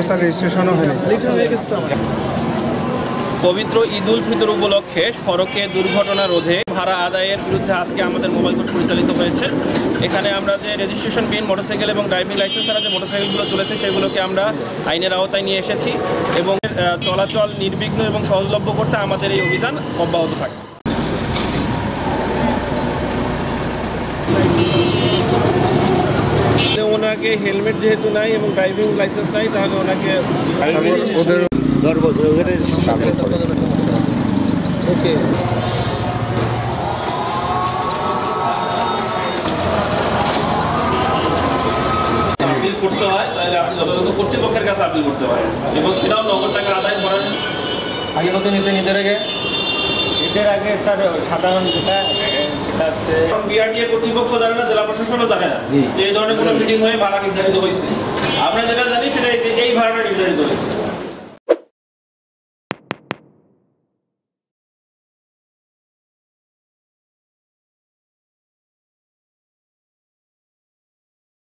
Sir রেজিস্ট্রেশনও হয়েছে। পবিত্র ঈদুল ফিতর উপলক্ষে সড়কে দুর্ঘটনা রোধে ভাড়া আদায়ের বিরুদ্ধে আজকে আমাদের মোবাইল কোর্ট পরিচালিত হয়েছে। এখানে আমরা যে রেজিস্ট্রেশন বিহীন মোটরসাইকেল এবং ড্রাইভিং লাইসেন্স ছাড়া যে মোটরসাইকেলগুলো চলেছে সেগুলোকে আমরা আইনের আওতায় নিয়ে এসেছি এবং চলাচল নির্বিঘ্ন এবং সহজলভ্য করতে আমাদের এই অভিযান অব্যাহত থাকে। ওনাকে হেলমেট যেহেতু নাই এবং ড্রাইভিং লাইসেন্স নাই, তাহলে ওনাকে ওদের ওকে আপিল করতে হয়, তাহলে আপনি যথাযথ কর্তৃপক্ষের কাছে আপিল করতে পারেন এবং সেটাও নগদ টাকা আদায় করেন। আগে কত নিতেন ঈদের আগে স্যার সাধারণ যেটা সেটা হচ্ছে বিআরটিএ কর্তৃপক্ষ জানে না, জেলা প্রশাসনও জানে না যে এই ধরনের কোনো মিটিং হয়ে ভাড়া নির্ধারিত হয়েছে। আমরা যেটা জানি সেটা এই ভাড়াটা নির্ধারিত হয়েছে।